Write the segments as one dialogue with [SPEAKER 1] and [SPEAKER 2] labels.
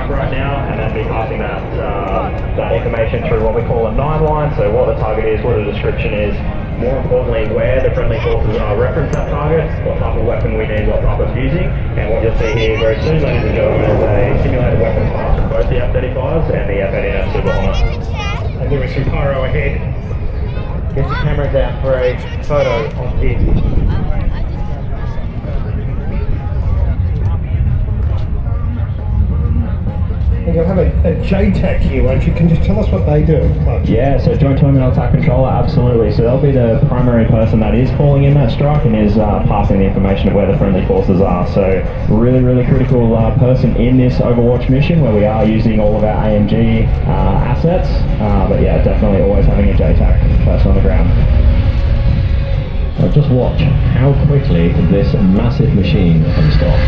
[SPEAKER 1] aircraft right now, and then be passing that information through what we call a 9 line. So what the target is, what the description is, more importantly where the friendly forces are, reference that target, what type of weapon we need, what type of fusing, and what you'll see here very soon, ladies and gentlemen, is a simulated weapons pass from both the F-35s and the F-18 Super Hornet. And there is some pyro ahead. Get the cameras out for a photo of it.
[SPEAKER 2] You'll have a JTAC here, won't you? Can you just tell us what they do?
[SPEAKER 1] Yeah, so Joint Terminal Attack Controller, absolutely. So they'll be the primary person that is calling in that strike and is passing the information of where the friendly forces are. So really, really critical person in this Overwatch mission where we are using all of our AMG assets. But yeah, definitely always having a JTAC person on the ground.
[SPEAKER 3] Now just watch how quickly this massive machine can stop.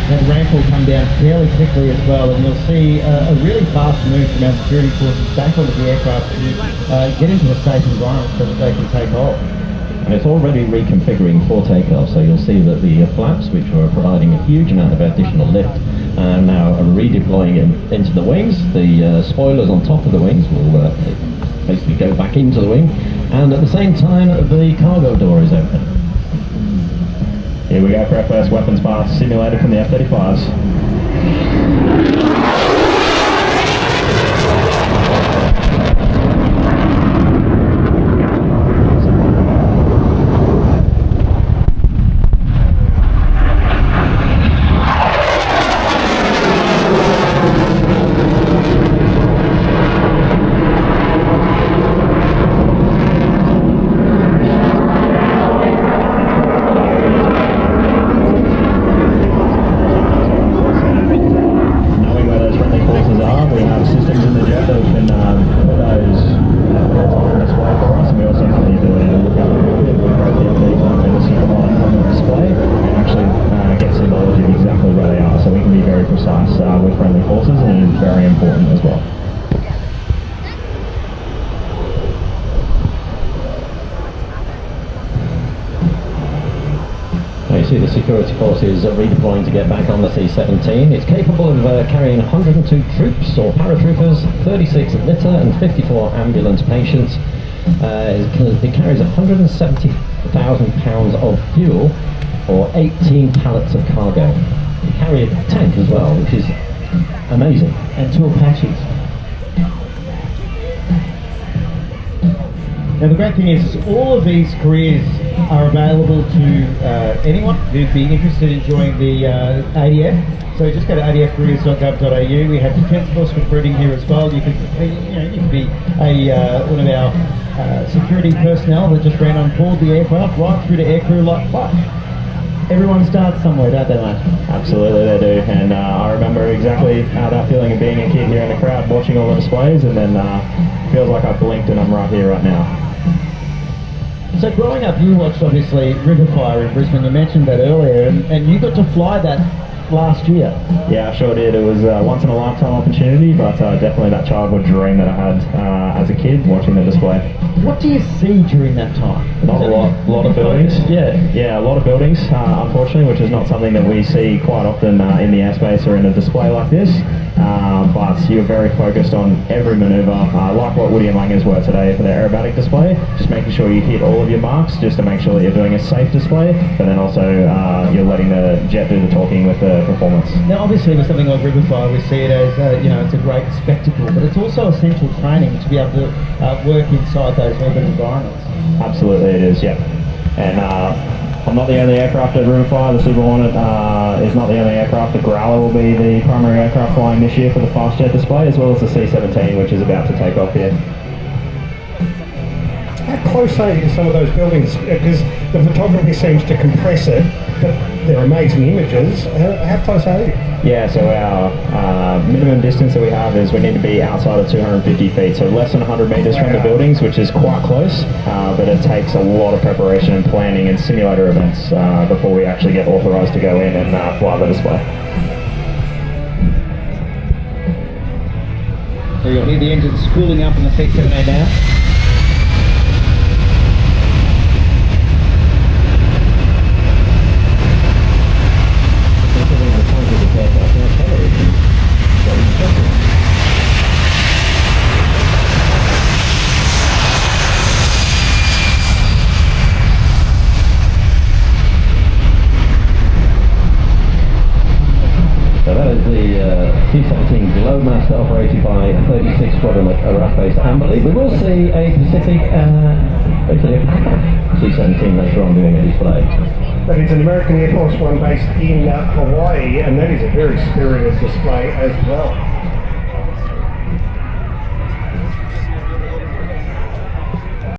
[SPEAKER 4] That ramp will come down fairly quickly as well, and you'll see a really fast move from our security forces back onto the aircraft to get into a safe environment so that they can take off.
[SPEAKER 3] And it's already reconfiguring for takeoff, so you'll see that the flaps, which were providing a huge amount of additional lift, are now redeploying into the wings. The spoilers on top of the wings will basically go back into the wing, and at the same time the cargo door is open.
[SPEAKER 1] Here we go for our first weapons pass simulated from the F-35s. With friendly forces, and it's very important as well.
[SPEAKER 3] Now you see the security forces redeploying to get back on the C17. It's capable of carrying 102 troops or paratroopers, 36 litter and 54 ambulance patients. It carries 170,000 pounds of fuel or 18 pallets of cargo. It carries a tank as well, which is amazing.
[SPEAKER 4] And 2 Apaches. Now the great thing is all of these careers are available to anyone who'd be interested in joining the ADF. So just go to adfcareers.gov.au. We have Defence Force recruiting here as well. You could be one of our security personnel that just ran on board the aircraft, right through to aircrew like flight. Everyone starts somewhere, don't they, mate?
[SPEAKER 1] Absolutely they do, and I remember exactly how that feeling of being a kid here in the crowd watching all the displays, and then feels like I blinked and I'm right here right now.
[SPEAKER 4] So growing up you watched obviously Riverfire in Brisbane, you mentioned that earlier, and you got to fly that last year.
[SPEAKER 1] Yeah, I sure did. It was a once in a lifetime opportunity, but definitely that childhood dream that I had as a kid watching the display.
[SPEAKER 4] What do you see during that time?
[SPEAKER 1] Not a lot of buildings. Yeah, a lot of buildings, unfortunately, which is not something that we see quite often in the airspace or in a display like this. But you're very focused on every manoeuvre, like what Woody and Langers were today for their aerobatic display, just making sure you hit all of your marks, just to make sure that you're doing a safe display, but then also you're letting the jet do the talking with the performance.
[SPEAKER 4] Now obviously with something like Riverfire we see it as, it's a great spectacle, but it's also essential training to be able to work inside those urban environments.
[SPEAKER 1] Absolutely it is, yeah. And I'm not the only aircraft at Riverfire. The Super Hornet is not the only aircraft. The Growler will be the primary aircraft flying this year for the fast jet display, as well as the C17, which is about to take off here.
[SPEAKER 2] How close are you to some of those buildings? Because the photography seems to compress it, but they're amazing images. How close are you?
[SPEAKER 1] Yeah, so our minimum distance that we have is we need to be outside of 250 feet, so less than 100 meters from the buildings, which is quite close, but it takes a lot of preparation and planning and simulator events before we actually get authorized to go in and fly the display.
[SPEAKER 4] So you'll hear the engines spooling up in the C17 now.
[SPEAKER 3] Roadmaster operated by 36 Squadron at RAF Base Amberley. We will see a Pacific, hopefully a C17 later on doing a display.
[SPEAKER 2] That is an American Air Force One based in Hawaii, and that is a very spirited display as well.